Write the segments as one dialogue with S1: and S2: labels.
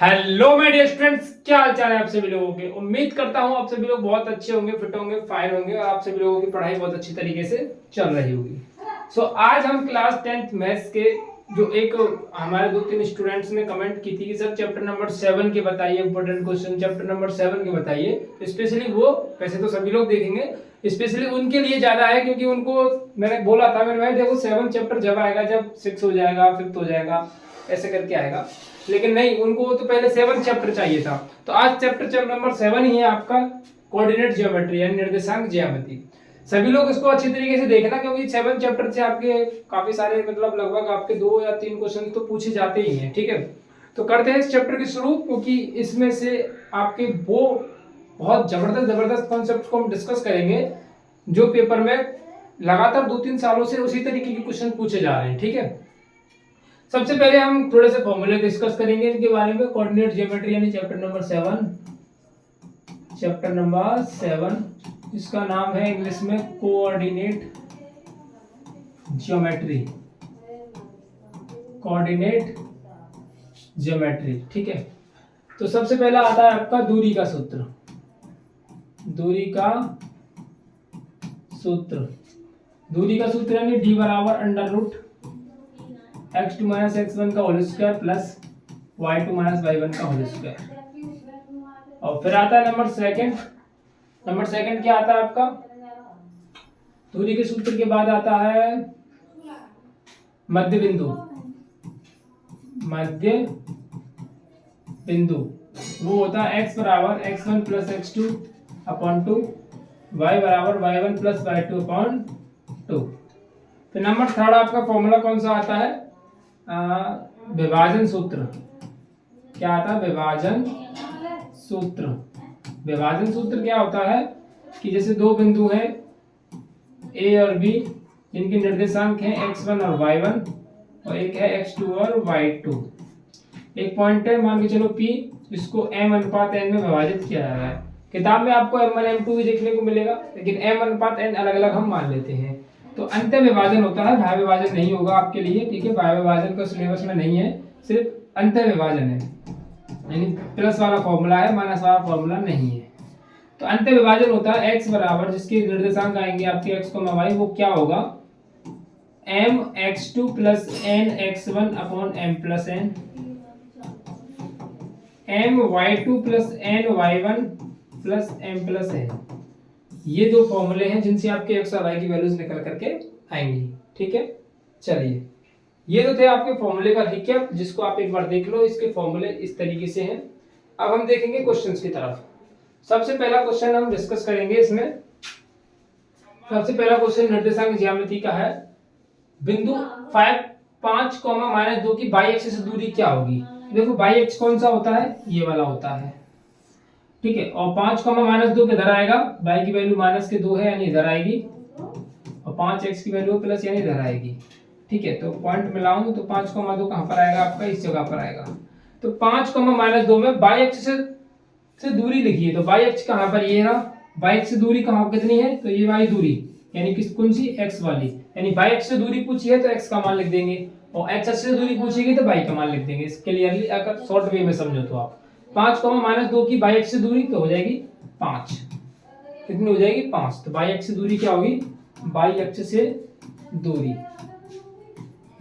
S1: Hello my dear students, क्या हाल चाल है आप सभी लोगों के। उम्मीद करता हूँ आप सभी लोग बहुत अच्छे होंगे, फिट होंगे, फाइन होंगे और आप सभी लोगों की पढ़ाई बहुत अच्छी तरीके से चल रही होगी। आज हम क्लास 10th मैथ्स के जो एक हमारे 2-3 स्टूडेंट्स ने कमेंट की थी कि सर चैप्टर नंबर 7 के बताइए, इंपॉर्टेंट क्वेश्चन चैप्टर नंबर 7 के बताइए। स्पेशली वो, वैसे तो सभी लोग देखेंगे, स्पेशली उनके लिए ज्यादा है क्योंकि उनको मैंने बोला था, मैंने भाई देखो 7 चैप्टर जब आएगा, जब 6 हो जाएगा, 5th हो जाएगा, ऐसे करके आएगा। लेकिन नहीं, उनको तो पहले 7 चैप्टर चाहिए था। तो आज चैप्टर नंबर 7 ही है आपका कोऑर्डिनेट ज्योमेट्री यानी निर्देशांक ज्यामिति। सभी लोग इसको अच्छी तरीके से देखना क्योंकि 7 चैप्टर से आपके काफी सारे मतलब लगभग आपके 2 या 3 क्वेश्चन तो पूछे जाते ही हैं। ठीक है, तो करते हैं इस चैप्टर की शुरू, क्योंकि इसमें से आपके वो बहुत जबरदस्त कॉन्सेप्ट को हम डिस्कस करेंगे जो पेपर में लगातार 2-3 सालों से उसी तरीके के क्वेश्चन पूछे जा रहे हैं। ठीक है, सबसे पहले हम थोड़े से फॉर्मूले डिस्कस करेंगे इनके बारे में। कोऑर्डिनेट ज्योमेट्री यानी चैप्टर नंबर 7, इसका नाम है इंग्लिश में कोऑर्डिनेट ज्योमेट्री। कोऑर्डिनेट ज्योमेट्री, ठीक है। तो सबसे पहला आता है आपका दूरी का सूत्र। दूरी का सूत्र यानी d बराबर under root x2 minus x1 का whole square plus y2 minus y1 का होल स्क्वायर। और फिर आता है नंबर सेकंड क्या आता है आपका? दूरी के सूत्र के बाद आता है मध्य बिंदु। वो होता है x बराबर x1 plus x2 upon 2, y बराबर y1 प्लस y2 अपॉन 2। फिर नंबर थर्ड आपका फॉर्मूला कौन सा आता है? विभाजन सूत्र। क्या आता है? विभाजन सूत्र क्या होता है कि जैसे दो बिंदु हैं A और B, जिनके निर्देशांक हैं x1 और y1 और एक है x2 और y2। एक पॉइंट है, मान के चलो P, इसको m/n में विभाजित किया जा रहा है। किताब में आपको m1 m2 भी देखने को मिलेगा, लेकिन m/n अलग अलग हम मान लेते हैं। तो अंत्य विभाजन होता है, भाय विभाजन नहीं होगा आपके लिए। ठीक है, भाय विभाजन का सिलेबस में नहीं है, सिर्फ अंत्य विभाजन है, यानी प्लस वाला फॉर्मूला है, माइनस वाला फॉर्मूला नहीं है। तो अंत्य विभाजन होता है x बराबर, जिसके निर्देशांक आएंगे आपके x, y, वो क्या होगा? mx2 plus nx1 upon m plus n, my2 plus ny1 plus m plus n। ये दो फॉर्मूले हैं जिनसे आपके x और y की वैल्यूज निकल करके आएंगी। ठीक है, चलिए, ये तो थे आपके फॉर्मूले का रिकैप, जिसको आप एक बार देख लो। इसके फॉर्मूले इस तरीके से हैं। अब हम देखेंगे क्वेश्चंस की तरफ। सबसे पहला क्वेश्चन हम डिस्कस करेंगे इसमें। सबसे पहला क्वेश्चन निर्देशांक ज्यामिति का है। बिंदु 5, -2 की बाई एक्सिस से दूरी क्या होगी? देखो बाई एक्स कौन सा होता है? ये वाला होता है। ठीक है, और 5, -2 किधर आएगा? बाई की वैल्यू -2 है यानी इधर आएगी, और 5x की वैल्यू प्लस यानी इधर आएगी। ठीक है, तो पॉइंट मिलाऊं तो 5, 2 कहां पर आएगा आपका? इस जगह पर आएगा। तो 5, में बाई एक्स से दूरी लिखिए। तो बाई एक्स कहां पर? ये रहा। बाई एक्स से दूरी कहां कितनी है? तो ये वाली दूरी, यानी किस कौन सी? x वाली। यानी बाई एक्स से दूरी पूछी है तो x का मान लिख देंगे, और x से दूरी पूछेगी तो y का मान लिख देंगे। क्लियरली अगर शॉर्ट वे में समझो तो आप 5, -2 की बाई एक्स से दूरी तो हो जाएगी 5। कितनी हो जाएगी? 5। तो बाई एक्स से दूरी क्या होगी? बाई एक्स से दूरी,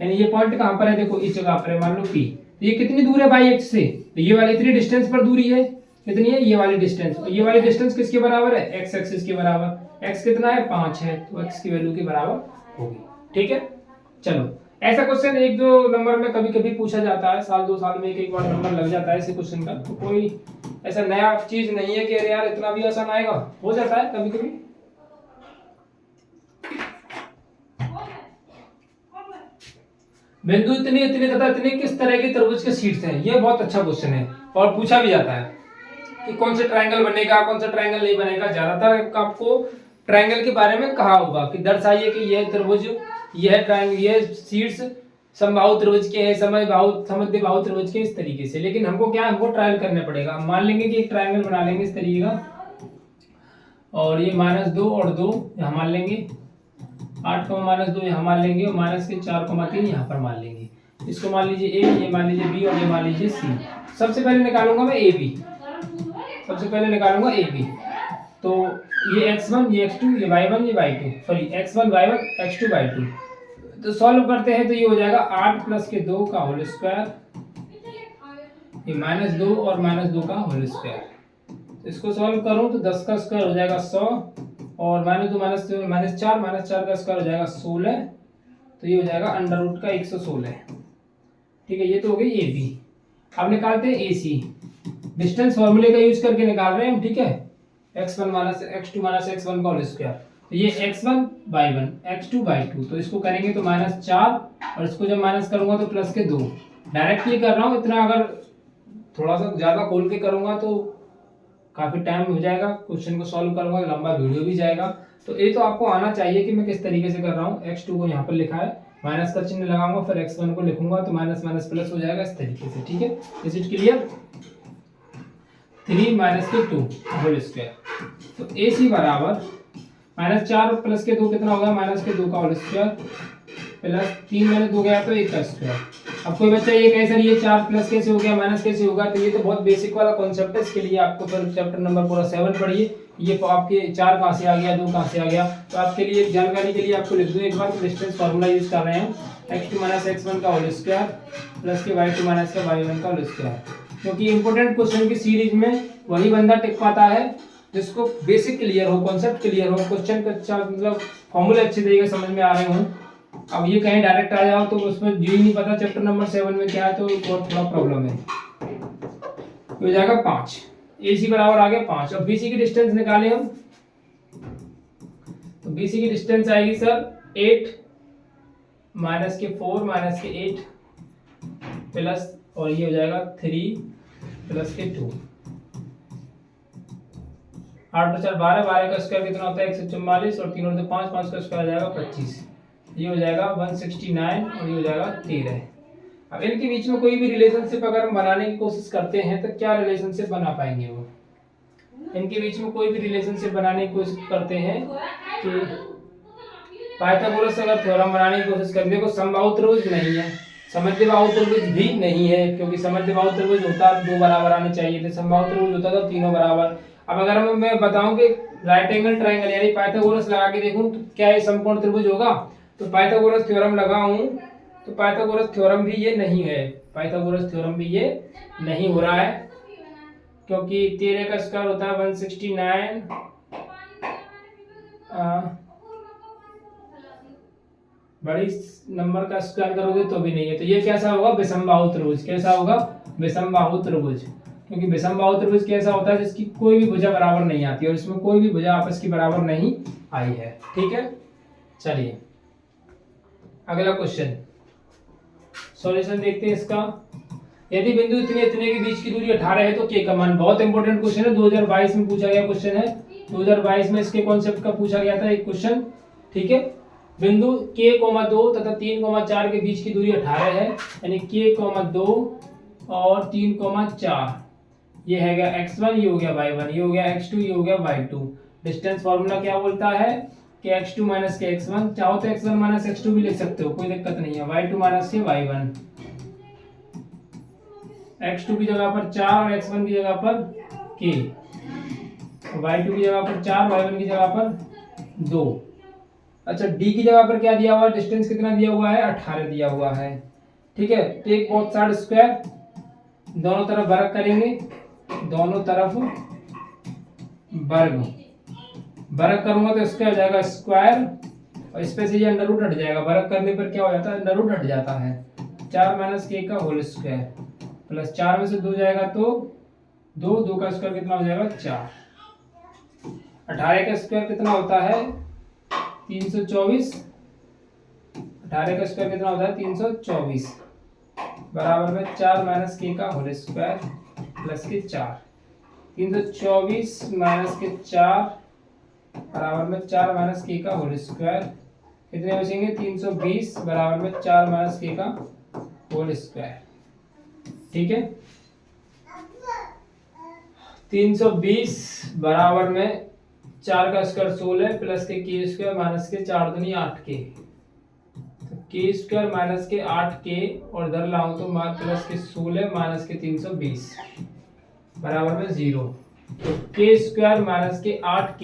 S1: यानी ये पॉइंट कहां पर है? देखो इस जगह पर है, मान लो P। तो ये कितनी दूर है बाई एक्स से? तो ये वाली इतनी डिस्टेंस पर दूरी है। कितनी है? ये वाली डिस्टेंस। और ये वाली डिस्टेंस किसके बराबर है? x एक्सिस के बराबर। x कितना है? 5 है, तो x की वैल्यू के बराबर होगी। ठीक है, चलो, ऐसा क्वेश्चन 1-2 नंबर में कभी कभी पूछा जाता है, साल 2 साल में एक बार नंबर लग जाता है इसी क्वेश्चन का। तो कोई ऐसा नया चीज नहीं है कि अरे यार इतना भी आसान आएगा, हो जाता है कभी कभी। बिंदु इतने तथा इतने किस तरह के त्रिभुज के शीर्ष हैं? ये बहुत अच्छा क्वेश्चन है और पूछा भी जाता है कि कौन सा ट्रायंगल बनेगा, कौन सा ट्रायंगल नहीं बनेगा। ज्यादातर आपको ट्रायंगल के बारे में कहा होगा कि दर्शाइए कि यह त्रिभुज, यह ट्रायंगल, यह शीर्ष समबाहु त्रिभुज के है, समद्विबाहु त्रिभुज के, इस तरीके से। लेकिन हमको क्या, हमको ट्रायल करना पड़ेगा। मान लेंगे कि एक ट्रायंगल बना लेंगे इस तरीके का, और ये -2 और 2 यहाँ मान लेंगे, 8, -2 यहाँ मान लेंगे, और -4, 3 यहाँ पर मान लेंगे। इसको मान लीजिए ए, ये मान लीजिए बी और ये मान लीजिए सी। सबसे पहले निकालूंगा मैं ए बी, सबसे पहले निकालूंगा ए बी। तो ये x1 ये x2 ये y1 ये y2, sorry x1 y1 x2 y2। तो सॉल्व करते हैं तो ये हो जाएगा 8 प्लस के 2 का होल स्क्वायर, ये -2 और -2 का होल स्क्वायर। तो इसको सॉल्व करूं तो 10 का स्क्वायर हो जाएगा 100 और -2 -4 का स्क्वायर हो जाएगा 16। तो ये हो जाएगा अंडर रूट का 116। ठीक है, ये तो हो गई ए बी। अब निकालते हैं ए सी। डिस्टेंस फॉर्मूले का यूज करके निकाल रहे हैं हम। ठीक है, x1 minus x2 minus x1 का होल स्क्वायर। तो ये x1 y1 x2 y2, तो इसको करेंगे तो -4 और इसको जब माइनस करूंगा तो प्लस के 2। डायरेक्टली कर रहा हूँ, इतना अगर थोड़ा सा ज़्यादा खोल के करूंगा तो काफ़ी टाइम हो जाएगा, क्वेश्चन को सॉल्व करूंगा, लंबा वीडियो भी जाएगा। तो ये तो आपको आना चाहिए कि मैं किस तरीके से कर रहा हूँ। x2 को यहाँ पर लिखा है, माइनस का चिन्ह लगाऊंगा, फिर x1 को लिखूंगा तो माइनस माइनस प्लस हो जाएगा इस तरीके से। ठीक है, इज इट क्लियर? 3 माइनस के 2 होल स्क्वायर। तो ए सी बराबर -4 प्लस के 2 कितना होगा, -2 का होल स्क्वायर प्लस 3 मैंने 2 गया तो 1 का स्क्वायर। अब कोई बच्चा ये कहे सर ये 4 प्लस कैसे हो गया माइनस कैसे होगा, तो ये तो बहुत बेसिक वाला कॉन्सेप्ट है। इसके लिए आपको फिर चैप्टर नंबर पूरा 7 पढ़िए। ये तो आपके 4 कहाँ से आ गया, 2 कहाँ से आ गया, तो आपके लिए जानकारी के लिए आपको लिख दूं एक बार। डिस्टेंस फार्मूला यूज कर रहे हैं x2 माइनस x1 का होल स्क्वायर प्लस के y2 माइनस का y1 का होल स्क्वायर। क्योंकि इंपॉर्टेंट क्वेश्चन की सीरीज में वही बंदा टिक पाता है जिसको बेसिक क्लियर हो, कॉन्सेप्ट क्लियर हो, क्वेश्चन का अच्छा मतलब फॉर्मूले अच्छे तरीके समझ में आ रहे हों। अब ये कहीं डायरेक्ट आ जाओ तो उसमें जो ही नहीं पता चैप्टर नंबर 7 में क्या है तो बहुत थोड़ा प्रॉब्लम है। हो जाएगा 5, ए सी बराबर आ गया 5। और बी सी की डिस्टेंस निकाले हम, तो बी सी की डिस्टेंस आएगी सर 8 माइनस के 4 माइनस के 8 प्लस, और ये हो जाएगा 3 प्लस के 2। 8 × 4 12, 12 का स्क्वायर कितना होता है 144 और 3 और 5, 5 का स्क्वायर आ जाएगा 25। ये हो जाएगा 169 और ये हो जाएगा 13। अब इनके बीच में कोई भी रिलेशनशिप अगर हम बनाने की कोशिश करते हैं तो क्या रिलेशनशिप बना पाएंगे वो? इनके बीच में कोई भी रिलेशनशिप बनाने की कोशिश करते हैं कि पाइथागोरस अगर थ्योरम बनाने की कोशिश करें, देखो समबाहु त्रिभुज नहीं है, समद्विबाहु त्रिभुज भी नहीं है, क्योंकि समद्विबाहु त्रिभुज होता 2 बराबर आने चाहिए थे, समबाहु त्रिभुज होता तो तीनों बराबर। अब अगर मैं बताऊं कि राइट एंगल ट्रायंगल यानी पाइथागोरस लगा के देखूं तो क्या ये समकोण त्रिभुज होगा? तो पाइथागोरस थ्योरम लगाऊं तो पाइथागोरस थ्योरम भी ये नहीं है, पाइथागोरस थ्योरम भी ये नहीं हो रहा है, क्योंकि 13 का स्क्वायर होता है 169 बड़ी नंबर का स्क्वायर करोगे तो भी नहीं है। तो ये कैसा होगा? विषमबाहु त्रिभुज। कैसा होगा? विषमबाहु त्रिभुज। क्योंकि विषमबाहु त्रिभुज कैसा होता है जिसकी कोई भी भुजा बराबर नहीं आती और इसमें कोई भी भुजा आपस की बराबर नहीं आई है। ठीक है, चलिए अगला क्वेश्चन सॉल्यूशन देखते हैं इसका। यदि बिंदु इतने इतने के बीच की दूरी 18 है तो के का मान। बहुत इंपॉर्टेंट क्वेश्चन है, 2022 में पूछा गया क्वेश्चन है। 2022 में इसके कॉन्सेप्ट का पूछा गया था एक क्वेश्चन। ठीक है, बिंदु k, 2 तथा 3, 4 के बीच की दूरी 18 है, यानी k, 2 और 3, 4 ये है गया x1, ये हो गया y1, ये हो गया x2, ये हो गया y2। डिस्टेंस फार्मूला क्या बोलता है कि x2 माइनस के x1, चाहो तो x1 माइनस x2 भी लिख सकते हो, कोई दिक्कत नहीं है। y2 माइनस के y1, x2 की जगह पर 4 और x1 की जगह पर k, y2 की जगह पर 4, y1 की जगह पर 2। अच्छा, d की जगह पर क्या दिया हुआ है? डिस्टेंस कितना दिया हुआ है? 18 दिया हुआ है। ठीक है, टेक बोथ साइड स्क्वायर, दोनों तरफ वर्ग करेंगे, दोनों तरफ वर्ग करूंगा तो इसका हो जाएगा स्क्वायर और इस पे से ये अंडर रूट हट जाएगा। वर्ग करने पर क्या हो जाता है? अंडर रूट हट जाता है। 4 माइनस के का होल स्क्वायर प्लस 4 में से 2 जाएगा तो 2 का स्क्वायर कितना हो जाएगा? 4। 18 का स्क्वायर कितना होता है? 324। 18 का स्क्वायर कितना होता है? 324 बराबर में 4 माइनस के का होल स्क्वायर प्लस के 4। 324 माइनस के 4 बराबर में 4 माइनस के का होल स्क्वायर, कितने बचेंगे? 320 बराबर में 4 माइनस के का होल स्क्वायर। ठीक है, 320 बराबर में 4 का स्क्वायर 16 प्लस के स्क्वायर माइनस के 4 दूनी 8 के, तो के स्क्वायर माइनस के 8k और इधर लाऊं तो प्लस के 16 माइनस के 320 बराबर में 0। तो के स्क्वायर माइनस के 8k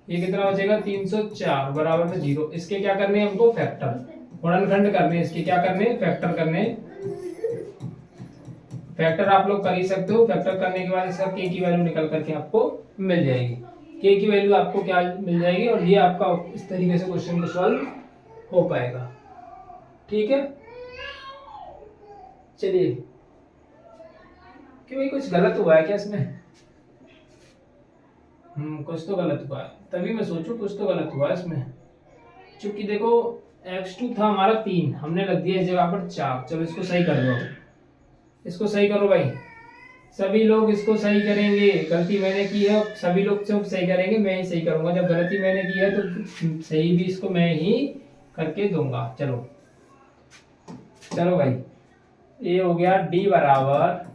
S1: ये कितना बचेगा 304 बराबर में 0। इसके क्या करने हैं हमको फैक्टर, गुणनखंड करने हैं, इसके क्या करने हैं फैक्टर करने हैं। फैक्टर आप लोग कर ही सकते हो। फैक्टर करने के बाद इसका के की वैल्यू निकल करके आपको मिल जाएगी। के की वैल्यू आपको क्या मिल जाएगी और ये आपका इस तरीके से क्वेश्चन को सॉल्व हो पाएगा। ठीक है, चलिए क्यों भाई कुछ गलत हुआ है क्या इसमें? कुछ तो गलत हुआ है, तभी मैं सोचूं कुछ तो गलत हुआ है इसमें। चूंकि देखो x2 था हमारा 3, हमने लग दिया इस जगह पर 4। चलो इसको सही कर दो, इसको सही करो भाई, सभी लोग इसको सही करेंगे। गलती मैंने की है, सभी लोग सब सही करेंगे, मैं ही सही करूंगा। जब गलती मैंने की है तो सही भी इसको मैं ही करके दूंगा। चलो चलो भाई, ये हो गया d बराबर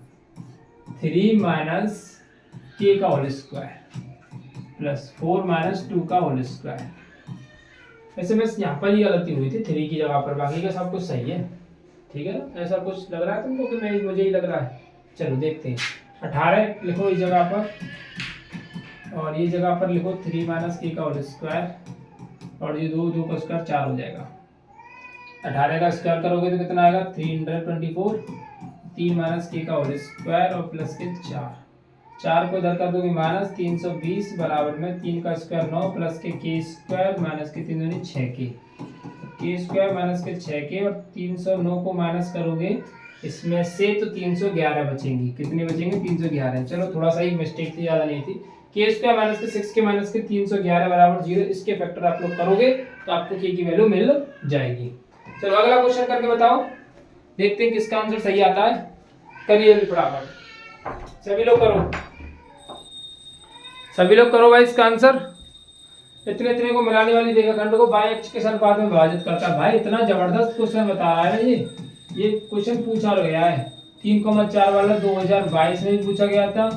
S1: 3 माइनस के का होल स्क्वायर प्लस 4 माइनस 2 का होल स्क्वायर। वैसे बस यहाँ पर ही गलती हुई थी 3 की जगह पर, बाकी का सब कुछ सही है। ठीक है ना, ऐसा कुछ लग रहा है तुमको कि मैं मुझे ही लग रहा है? चलो देखते हैं। 18 लिखो इस जगह पर और ये जगह पर लिखो 3 माइनस के का होल स्क्वायर और ये 2 का स्क्वायर 4 हो जाएगा। 18 का स्क्वायर करोगे तो कितना आएगा 324, 3 माइनस के का होल स्क्वायर और प्लस के 4 को इधर कर दोगे माइनस 320 बराबर में 3 का स्क्वायर 9 प्लस के स्क्वायर माइनस के 3 दूनी 6k, के स्क्वायर माइनस के 6k और 309 को माइनस करोगे इसमें से तो 311 बचेंगी। कितनी बचेंगे 311। चलो थोड़ा सा ही मिस्टेक थी, ज़्यादा नहीं थी। के स्क्वायर माइनस के 6k माइनस के 311 बराबर 0। इसके फैक्टर आप लोग करोगे तो आपको के की वैल्यू मिल जाएगी। चलो अगला क्वेश्चन करके बताओ, देखते हैं किसका आंसर सही आता है। करिए फटाफट, सभी लोग करो, सभी लोग करो भाई इसका आंसर। इतने इतने को मिलाने वाली रेखाखंड को बाएं अक्ष के अनुपात में विभाजित करता है। भाई इतना जबरदस्त क्वेश्चन बता रहा है ना ये क्वेश्चन पूछा गया है 3,4 वाला 2022 में भी पूछा गया था,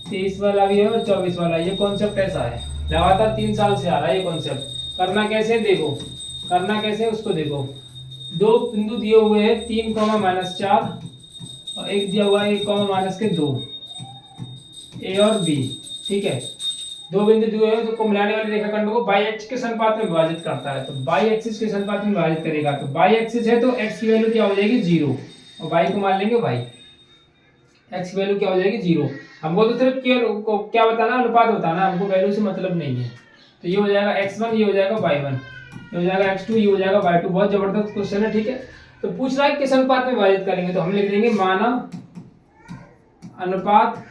S1: 23 वाला भी है और 24 वाला। ये कॉन्सेप्ट ऐसा है, लगातार 3 साल से आ रहा है ये कॉन्सेप्ट। करना कैसे देखो, करना कैसे उसको देखो। 2 बिंदु दिए हुए हैं 3, -4 और एक दिया हुआ है 1, माइनस के 2, ए और बी। ठीक है, 2 बिंदु दिए हुए हैं तो मिलाने वाले रेखाखंड को बाई एक्सिस के अनुपात में विभाजित करता है। तो बाई एक्सिस के अनुपात में विभाजित करेगा तो बाई एक्सिस है तो x की वैल्यू क्या हो जाएगी 0 और y को मान लेंगे y। x की वैल्यू क्या हो जाएगी 0। हमको तो सिर्फ क्या बताना, अनुपात बताना, हमको वैल्यू से मतलब नहीं है। तो ये हो जाएगा x1, ये हो जाएगा y1, ये हो जाएगा x2, ये हो जाएगा y2। बहुत जबरदस्त क्वेश्चन है। ठीक है, तो पूछ रहा है किस अनुपात में विभाजित करेंगे, तो हम लिख देंगे माना अनुपात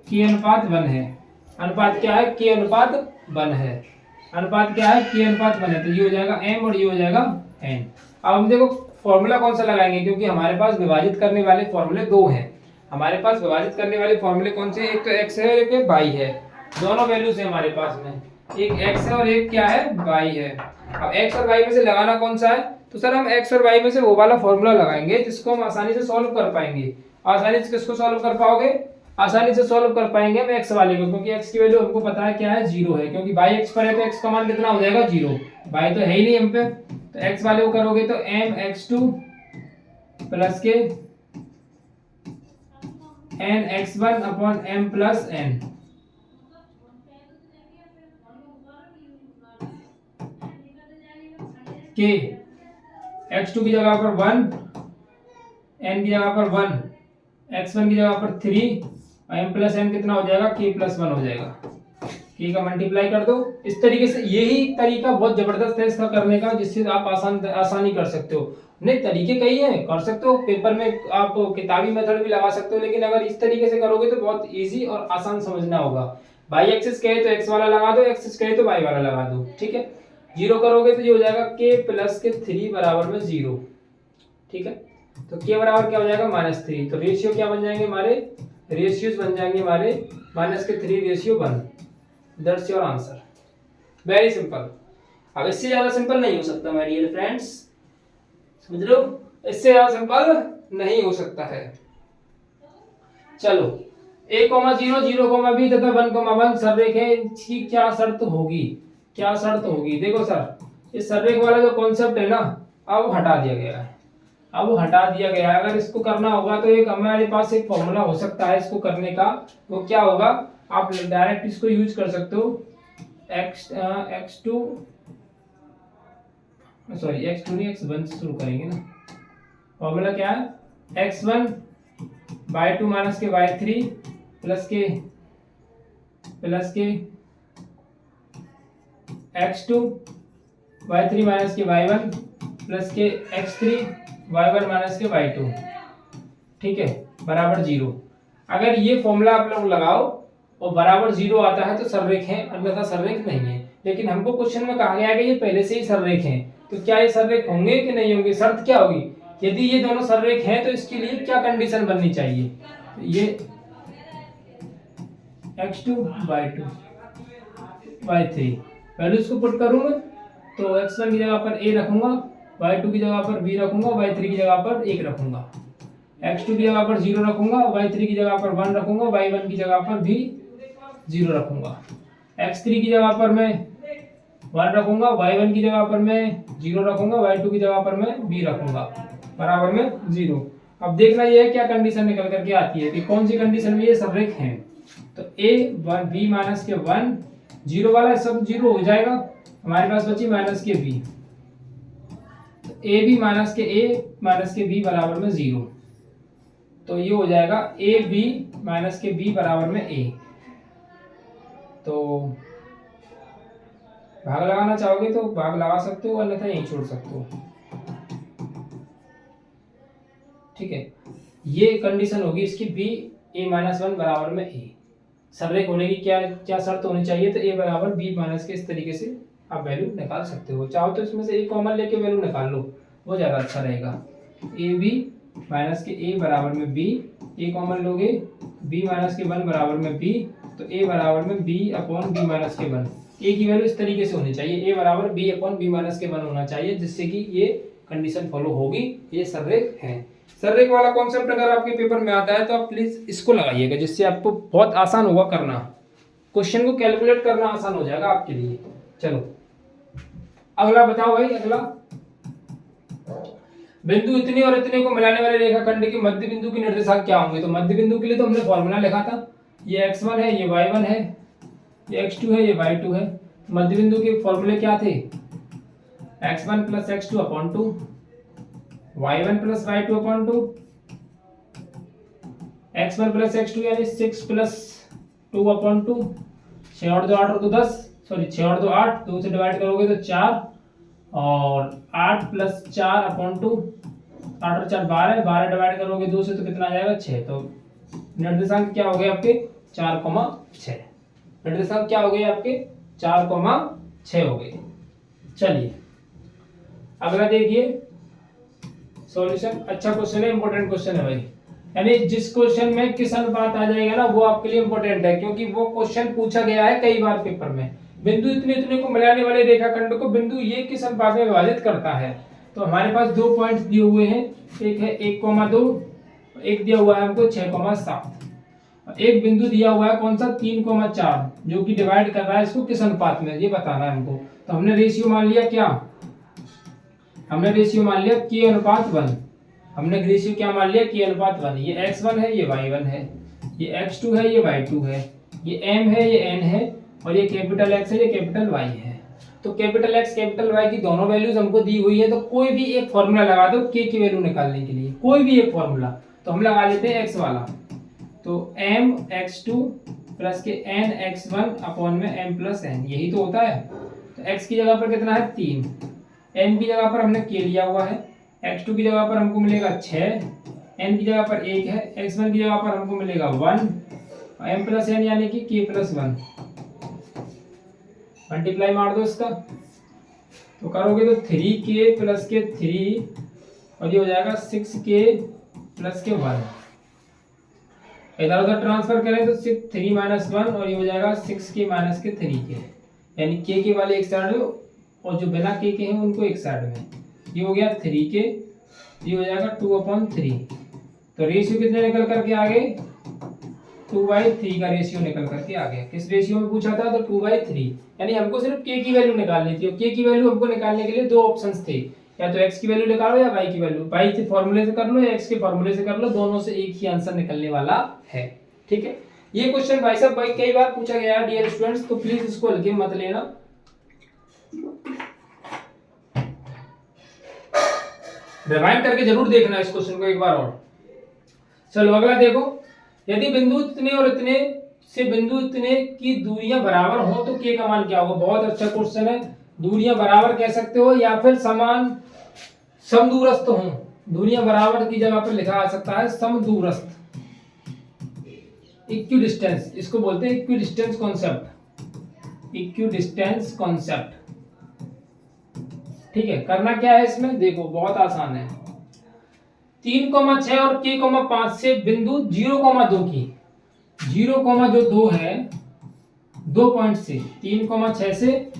S1: के अनुपात 1 है। अनुपात क्या है, के अनुपात 1 है। अनुपात क्या है, के अनुपात 1 है। तो ये हो जाएगा m और ये हो जाएगा n। अब हम देखो फॉर्मूला कौन सा लगाएंगे, क्योंकि हमारे पास विभाजित करने वाले फॉर्मूले 2 हैं। हमारे पास विभाजित करने वाले फॉर्मूले कौन से, एक तो x है और एक y है। दोनों वैल्यूज है हमारे पास में, एक x है और एक क्या है y है। अब x और y में से लगाना कौन सा है, तो सर हम x और y में से वो वाला फॉर्मूला लगाएंगे जिसको हम आसानी से सॉल्व कर पाएंगे। आसानी से किसको सॉल्व कर पाओगे, आसानी से सॉल्व कर पाएंगे हम x वाले को, क्योंकि x की वैल्यू हमको पता है क्या है 0 है। क्योंकि y x पर है तो x का मान कितना हो जाएगा 0, y तो है ही नहीं हम पे। तो x वाले को करोगे तो mx2 प्लस के nx1 upon m plus n। के x2 की जगह पर 1, n की जगह पर 1, x1 की जगह पर 3 और m प्लस n कितना हो जाएगा k प्लस 1 हो जाएगा। k का मल्टीप्लाई कर दो। इस तरीके से यही तरीका बहुत जबरदस्त है इसका करने का, जिससे आप आसानी कर सकते हो। नहीं तरीके कई हैं, कर सकते हो पेपर में, आप किताबी मेथड भी लगा सकते हो, लेकिन अगर इस तरीके से करोगे तो बहुत इजी और आसान समझना होगा। बाई एक्सिस कहे तो x वाला लगा दो, एक्सिस कहे तो y वाला लगा दो। ठीक है, 0 करोगे तो ये हो जाएगा k प्लस के 3 बराबर में 0। ठीक है, तो k बराबर क्या हो जाएगा -3। तो रेशियो क्या बन जाएंगे हमारे, रेशियोज बन जाएंगे हमारे -3 ratio 1। That's your answer, very simple. अब इससे ज्यादा सिंपल नहीं हो सकता माय डियर फ्रेंड्स, समझ लो, इससे ज्यादा सिंपल नहीं हो सकता है। चलो a, 0, 0, b तथा 1, 1 सररेखा की क्या शर्त होगी। क्या शर्त होगी? देखो सर, इस सर्रेख वाला जो कॉन्सेप्ट है ना, अब हटा दिया गया है। अब वो हटा दिया गया है। अगर इसको करना होगा तो एक हमारे पास एक फॉर्मूला हो सकता है इसको करने का। वो क्या होगा, आप डायरेक्ट इसको यूज कर सकते हो। x2 नहीं, x1 से शुरू करेंगे ना। फॉर्मूला क्या है? x1 बाई 2 माइनस के y3 प्लस के x2 y3 माइनस के y1 प्लस के x3 y1 माइनस के y2, ठीक है, बराबर 0। अगर ये फॉर्मूला आप लोग लगाओ और बराबर 0 आता है तो सर्रेख है, अन्यथा सर्रेख नहीं है। लेकिन हमको क्वेश्चन में कहा गया है कि ये पहले से ही सर्रेख हैं, तो क्या ये सर्रेख होंगे कि नहीं होंगे? शर्त क्या होगी? यदि ये दोनों सर्रेख हैं तो इसके लिए क्या कंडीशन बननी चाहिए? तो ये x2 बाई 2 y3 वैल्यूज को पुट करूंगा तो x1 की जगह पर a रखूंगा, y2 की जगह पर b रखूंगा, y3 की जगह पर 1 रखूंगा, x2 की जगह पर 0 रखूंगा, y3 की जगह पर 1 रखूंगा, y1 की जगह पर भी 0 रखूंगा, x3 की जगह पर मैं 1 रखूंगा, y1 की जगह पर मैं 0 रखूंगा, y2 की जगह पर मैं b रखूंगा, बराबर में 0। अब देखना ये है क्या कंडीशन निकल करके आती है कि कौन सी कंडीशन में ये सर्रेख हैं। तो a b माइनस के 1 0 वाला सब 0 हो जाएगा, हमारे पास बची माइनस के b, तो a b माइनस के b बराबर में 0। तो ये हो जाएगा a b माइनस के b बराबर में a। तो भाग लगाना चाहोगे तो भाग लगा सकते हो, अन्यथा यहीं छोड़ सकते हो, ठीक है। ये कंडीशन होगी इसकी b a माइनस 1 बराबर में a। सर्रेख होने की क्या क्या शर्त होनी चाहिए? तो a बराबर b माइनस के, इस तरीके से आप वैल्यू निकाल सकते हो। चाहो तो इसमें से एक कॉमन लेके वैल्यू निकाल लो, वो ज्यादा अच्छा रहेगा। a b माइनस के a बराबर में b, a कॉमन लोगे, b माइनस के 1 बराबर में b, तो a बराबर में b अपॉन b माइनस के 1। a की वैल्यू इस तरीके से होनी चाहिए, a बराबर b अपॉन b माइनस के 1 होना चाहिए, जिससे कि ये कंडीशन फॉलो होगी। ये सर्रेख है। सर्रेख वाला कॉन्सेप्ट अगर आपके पेपर में आता है तो आप प्लीज इसको लगाइएगा, जिससे आपको बहुत आसान होगा करना, क्वेश्चन को कैलकुलेट करना आसान हो जाएगा आपके लिए। चलो अगला बताओ भाई। अगला, बिंदु इतने और इतने को मिलाने वाले रेखाखंड के मध्य बिंदु के निर्देशांक क्या होंगे? तो मध्य बिंदु के लिए तो हमने फॉर्मूला लिखा था, ये x1 है, ये y1 है, ये x2 है, ये y2 है। मध्य बिंदु के फॉर्मूले क्या थे? x1 plus x2 upon 2, y1 plus y2 upon 2, x1 plus x2 यानी 6 प्लस 2 अपॉन 2, 6 और 2 8 और 2 10, सॉरी 6 और 2 8, 2 से डिवाइड करोगे तो 4, और 8 प्लस 4 अपॉन 2, 8 और 4 12, 12 डिवाइड करोगे 2 से तो कितना आ जाएगा? 6। तो निर्देशांक क्या हो गए आपके? 4,6। निर्देशांक क्या हो गए आपके? 4,6 हो गए। चलिए अगला देखिए सॉल्यूशन। अच्छा क्वेश्चन है, इंपॉर्टेंट क्वेश्चन है भाई, यानी जिस क्वेश्चन में किस अनुपात आ जाएगा ना वो आपके लिए इंपॉर्टेंट है, क्योंकि वो क्वेश्चन पूछा गया है कई बार पेपर में। बिंदु इतने इतने को मिलाने वाले रेखाखंड को बिंदु ये किस अनुपात में विभाजित करता है? तो हमारे पास 2 पॉइंट्स दिए हुए हैं, एक है 1,2, एक दिया हुआ है हमको 6,7, एक बिंदु दिया हुआ है कौन सा? 3,4, जो कि डिवाइड कर रहा है इसको किस अनुपात में, ये बताना है हमको। तो हमने रेशियो मान लिया क्या? हमने रेशियो मान लिया k अनुपात 1। हमने रेशियो क्या मान लिया? k अनुपात 1। ये x1 है, ये y1 है, ये x2 है, ये y2 है, ये m है, ये n है, और ये कैपिटल X है, ये कैपिटल Y है। तो कैपिटल X कैपिटल Y की दोनों वैल्यूज हमको दी हुई है, तो कोई भी एक फॉर्मूला लगा दो k की वैल्यू निकालने के लिए, कोई भी एक फॉर्मूला। तो हम लगा लेते हैं x वाला, तो m x2 प्लस के n x1 अपॉन में m प्लस n, यही तो होता है। तो x की जगह पर कितना है? 3, n की जगह पर हमने k लिया हुआ है, x2 की जगह पर हमको मिलेगा 6, n की जगह पर 1 है, x1 की जगह पर हमको मिलेगा 1, m प्लस n यानी कि k प्लस 1। मल्टीप्लाई मार दो इसका, तो करोगे तो 3k प्लस के 3, और ये हो जाएगा 6k प्लस के 1। इधर उधर ट्रांसफर करें तो 3 माइनस 1, और ये हो जाएगा 6k माइनस के 3k, यानी k वाले एक साइड में और जो बिना k के हैं उनको एक साइड में। ये हो गया 3k, ये हो जाएगा 2/3। तो रेशियो कितने निकल करके आ गए? 2/3 का रेशियो निकल करके आ गया। किस रेशियो में पूछा था? तो 2/3। यानी हमको सिर्फ k की वैल्यू निकालनी थी और k की वैल्यू हमको निकालने के लिए दो ऑप्शंस थे, या तो x की वैल्यू निकालो या y की वैल्यू। y के फॉर्मूले से कर लो या x के फॉर्मूले से कर लो, दोनों से एक ही आंसर निकलने वाला है। ठीक है, ये क्वेश्चन भाई साहब भाई कई बार पूछा गया है डियर स्टूडेंट्स, तो प्लीज इसको हल्के मत लेना। रिवाइंड करके जरूर देखना इस क्वेश्चन को एक बार और। चलो अगला देखो, यदि बिंदु इतने और इतने से बिंदु इतने की दूरियां बराबर हो तो k का मान क्या होगा? बहुत अच्छा क्वेश्चन है। दूरियां बराबर कह सकते हो या फिर समान समदूरस्थ हो। दूरियां बराबर की जगह पर लिखा आ सकता है समदूरस्थ, इक्विडिस्टेंस, इसको बोलते हैं इक्विडिस्टेंस कॉन्सेप्ट, इक्विडिस्टेंस कॉन्सेप्ट। ठीक है, करना क्या है इसमें? देखो बहुत आसान है। 3,6 और k,5 से बिंदु 0,2 की 0,2 है 2 पॉइंट से 3,6 से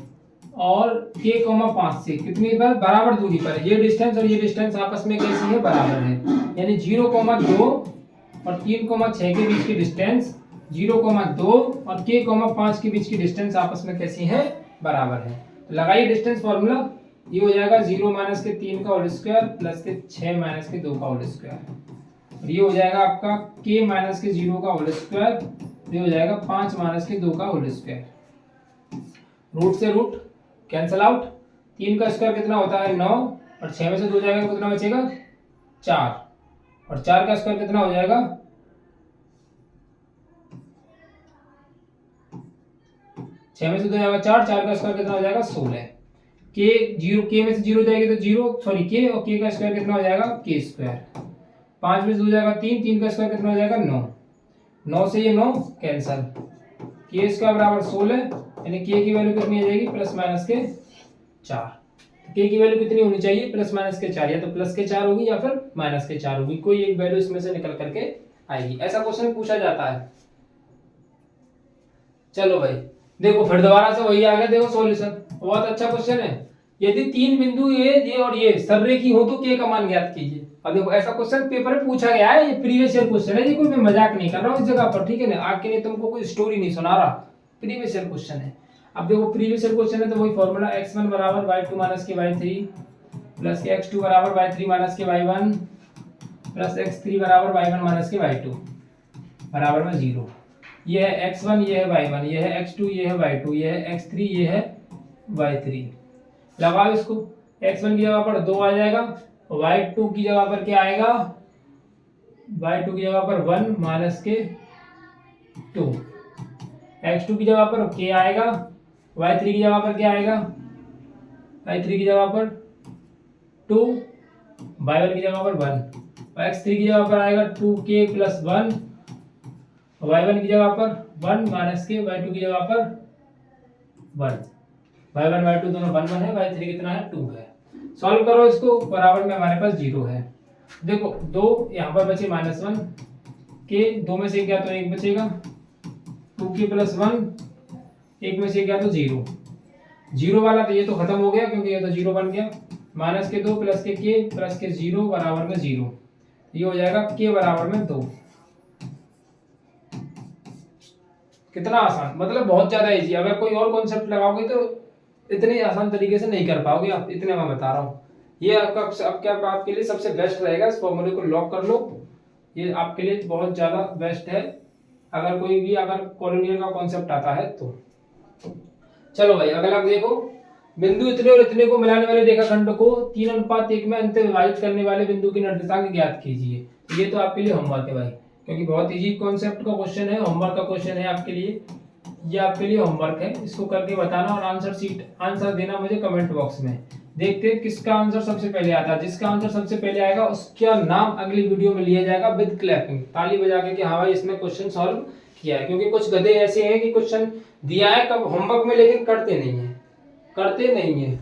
S1: और k,5 से कितनी पर बराबर दूरी पर, ये डिस्टेंस और ये डिस्टेंस आपस में कैसी है? बराबर है। यानी 0,2 और 3,6 के बीच की डिस्टेंस 0,2 और k,5 के बीच की डिस्टेंस आपस में कैसी है? बराबर है। तो लगाइए डिस्टेंस फॉर्मूला, ये हो जाएगा 0 माइनस के 3 का होल स्क्वायर प्लस के 6 माइनस के 2 का होल स्क्वायर, और ये हो जाएगा आपका k माइनस के 0 का होल स्क्वायर, ये हो जाएगा 5 माइनस के 2 का होल स्क्वायर। रूट से रूट कैंसल आउट, 3 का स्क्वायर कितना होता है? 9, और 6 में से 2 जाएगा कितना बचेगा? 4, और 4 का स्क्वायर कितना हो जाएगा? 6 में से 2 जाएगा 4, 4 का स्क्वायर कितना हो जाएगा? 16। k में से 0 जाएगी तो 0 सॉरी k, और k का स्क्वायर कितना हो जाएगा? k square. 5 में से 2 जाएगा 3, 3 का स्क्वायर कितना हो जाएगा? 9, 9 से ये 9 कैंसल, k स्क्वायर बराबर 16, यानी k की वैल्यू कितनी आ जाएगी? प्लस माइनस के 4। k की वैल्यू कितनी होनी चाहिए? प्लस माइनस के 4, या तो प्लस के 4 होगी या फिर माइनस के 4 होगी, कोई एक वैल्यू इसमें से निकल करके आएगी। ऐसा क्वेश्चन पूछा जाता है। चलो भाई देखो फिर दोबारा से वही आ गया, देखो सॉल्यूशन, बहुत अच्छा क्वेश्चन है। यदि तीन बिंदु ये और ये सररेखी हो तो k का मान ज्ञात कीजिए। अब देखो ऐसा क्वेश्चन पेपर में पूछा गया है, ये प्रीवियस ईयर क्वेश्चन है, ये कोई मैं मजाक नहीं कर रहा हूँ इस जगह पर, ठीक है ना, आपके लिए तुमको कोई स्टोरी नहीं सुना रहा, प्रीवियस ईयर क्वेश्चन है। अब देखो प्रीवियस ईयर क्वेश्चन है तो वही फॉर्मूला x1 बराबर y2 माइनस के y3 प्लस के x2 बराबर y3 माइनस के y1 प्लस x3 बराबर y1 माइनस के y2 बराबर में 0। ये है x1, ये है y1, ये है x2, ये है y2, ये है x3, ये है y3। लगाओ इसको, x1 की जगह पर 2 आ जाएगा, y2 की जगह पर क्या आएगा? y2 की जगह पर 1 माइनस के 2, x2 की जगह पर k आएगा, y3 की जगह पर क्या आएगा? y3 की जगह पर 2, y1 की जगह पर 1, और x3 की जगह पर आएगा 2k प्लस 1, y1 की जगह पर 1 माइनस के, y2 की जगह पर 1, y1 y2 दोनों 1 1 है, y3 कितना है? 2 है। सॉल्व करो इसको, बराबर में हमारे पास 0 है। देखो 2 यहाँ पर बचे -1 के, 2 में से गया तो 1 बचेगा, 2k प्लस 1, 1 में से गया तो 0, 0 वाला तो ये तो खत्म हो गया क्योंकि ये तो 0 बन गया, माइनस के 2 प्लस के k प्लस के 0 बराबर में 0, ये हो जाएगा k बराबर में 2। कितना आसान, मतलब बहुत ज्यादा इजी। अगर कोई और कॉन्सेप्ट लगाओगे तो इतने आसान तरीके से नहीं कर पाओगे आप, इतने मैं बता रहा हूँ। ये आपके लिए सबसे बेस्ट रहेगा, इस फॉर्मूले को लॉक कर लो, ये आपके लिए बहुत ज्यादा बेस्ट है अगर कोई भी अगर कॉलोनियल का कॉन्सेप्ट आता है तो। चलो भाई अगला देखो, बिंदु इतने और इतने को मिलाने वाले रेखाखंड को 3:1 में अंत विभाजित करने वाले बिंदु की निर्देशांक ज्ञात कीजिए। ये तो आपके लिए होमवर्क है भाई, क्योंकि बहुत इजी कॉन्सेप्ट का क्वेश्चन है, होमवर्क का क्वेश्चन है आपके लिए, ये आपके लिए होमवर्क है। इसको करके बताना और आंसर देना मुझे कमेंट बॉक्स में। देखते हैं किसका आंसर सबसे पहले आता है, जिसका आंसर सबसे पहले आएगा उसका नाम अगली वीडियो में लिया जाएगा विद क्लैपिंग, ताली बजा के कि हाँ भाई इसने क्वेश्चन सॉल्व किया है। क्योंकि कुछ गधे ऐसे हैं कि क्वेश्चन दिया है कब होमवर्क में लेकिन करते नहीं है।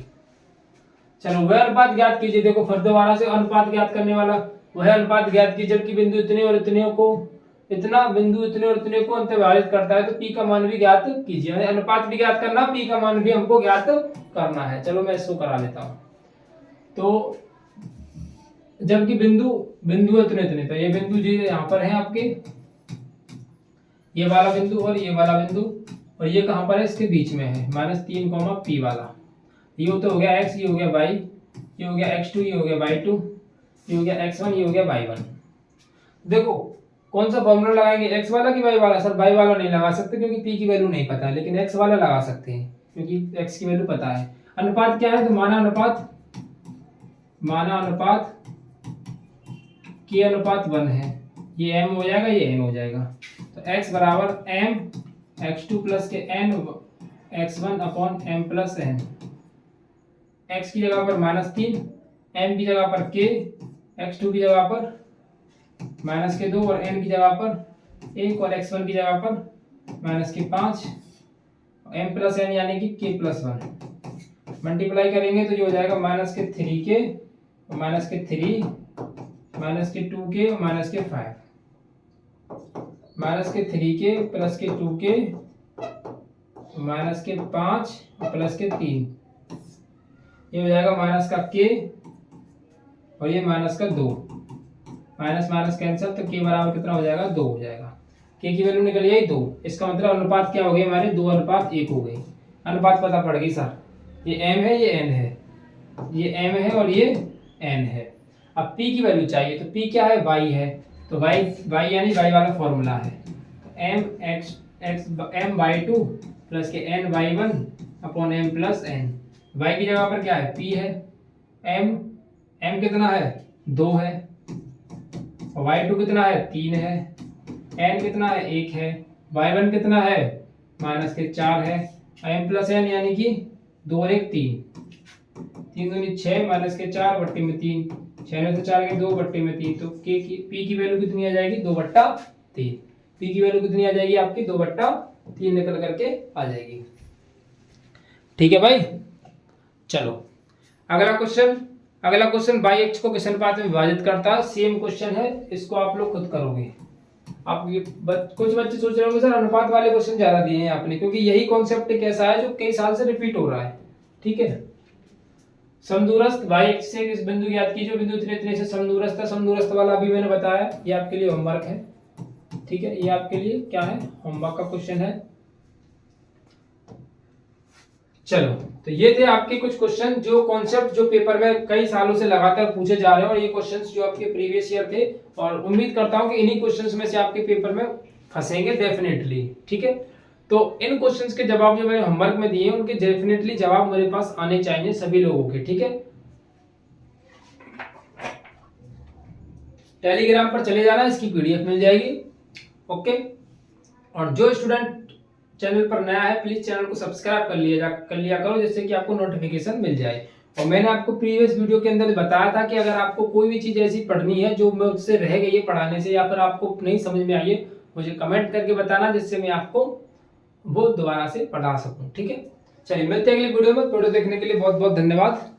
S1: चलो वह अनुपात ज्ञात कीजिए। देखो फिर दोबारा से अनुपात ज्ञात करने वाला, वह अनुपात ज्ञात कीजिए जबकि बिंदु इतने और इतने को बिंदु इतने और इतने को अंत विभाजित करता है तो p का मान भी ज्ञात कीजिए। अनुपात भी ज्ञात करना, p का मान भी हमको ज्ञात करना है। चलो मैं इसको करा लेता हूं। तो जबकि बिंदु इतने, तो ये बिंदु जी यहाँ पर है आपके, ये वाला बिंदु और ये वाला बिंदु, और ये कहाँ पर है, इसके बीच में है, -3, P वाला। ये तो हो गया x, ये हो गया y, ये हो गया x2, ये हो गया y2, ये हो गया x1, ये हो गया y1। देखो कौन सा फॉर्मूला लगाएंगे, x वाला कि y वाला? सर y वाला नहीं लगा सकते क्योंकि p की वैल्यू नहीं पता है, लेकिन x वाला लगा सकते हैं क्योंकि x की वैल्यू पता है। अनुपात क्या है, तो माना अनुपात k अनुपात 1 है, ये m हो जाएगा, ये n हो जाएगा। तो x बराबर m x2 प्लस के n x1 upon m plus n। x की जगह पर -3, m की जगह पर k, x2 की जगह पर -2 और n की जगह पर 1 और x1 की जगह पर -5, m प्लस n यानी कि k प्लस 1। मल्टीप्लाई करेंगे तो ये हो जाएगा -3k और -3 -2k और -5, -3k प्लस के 2k -5 और +3, ये हो जाएगा -k और ये -2, माइनस कैंसिल, तो k बराबर कितना हो जाएगा, 2 हो जाएगा। k की वैल्यू निकल आई 2, इसका मतलब अनुपात क्या हो गई हमारे, 2:1 हो गई। अनुपात पता पड़ गई सर, ये m है, ये n है, ये m है और ये n है। अब p की वैल्यू चाहिए, तो p क्या है, y है, तो y यानी y वाला फॉर्मूला है, m y2 प्लस के n y1 upon m plus n। y की जगह पर क्या है, p है, m कितना है, 2 है, और y2 कितना है, 3 है, n कितना है, 1 है, y1 कितना है, -4 है, m प्लस n यानी कि 2 और 1 3, 3 दूनी 6 -4/3, 6 में से 4 के 2/3, तो p की वैल्यू कितनी आ जाएगी, 2/3। p की वैल्यू कितनी आ जाएगी आपकी, 2/3 निकल करके आ जाएगी। ठीक है भाई, चलो अगला क्वेश्चन बाई एक्स को किस अनुपात में विभाजित करता है, सेम क्वेश्चन है, इसको आप लोग खुद करोगे। आप ये कुछ बच्चे सोच रहे होंगे सर अनुपात वाले क्वेश्चन ज्यादा दिए हैं आपने, क्योंकि यही कॉन्सेप्ट एक ऐसा है जो कई साल से रिपीट हो रहा है। ठीक है, समदूरस्थ बाई एक्स से इस बिंदु याद कीजिए, बिंदु इतने से समदूरस्थ है, समदूरस्थ वाला अभी मैंने बताया, ये आपके लिए होमवर्क है। ठीक है, ये आपके लिए क्या है, होमवर्क का क्वेश्चन है। चलो, तो ये थे आपके कुछ क्वेश्चन जो कॉन्सेप्ट जो पेपर में कई सालों से लगातार पूछे जा रहे हैं, और ये क्वेश्चंस जो आपके प्रीवियस ईयर थे, और उम्मीद करता हूं कि इन्हीं क्वेश्चंस में से आपके पेपर में फंसेंगे डेफिनेटली। ठीक है, तो इन क्वेश्चंस के जवाब जो मैंने होमवर्क में दिए उनके डेफिनेटली जवाब मेरे पास आने चाहिए सभी लोगों के। ठीक है, टेलीग्राम पर चले जाना, इसकी पीडीएफ मिल जाएगी। ओके, और जो स्टूडेंट चैनल पर नया है प्लीज चैनल को सब्सक्राइब कर लिया करो, जिससे कि आपको नोटिफिकेशन मिल जाए। और मैंने आपको प्रीवियस वीडियो के अंदर बताया था कि अगर आपको कोई भी चीज ऐसी पढ़नी है जो मुझसे रह गई है पढ़ाने से, या फिर आपको नहीं समझ में आई है, मुझे कमेंट करके बताना, जिससे मैं आपको वो दोबारा से पढ़ा सकूं। ठीक है, चलिए मिलते हैं अगली वीडियो में। वीडियो देखने के लिए बहुत बहुत धन्यवाद।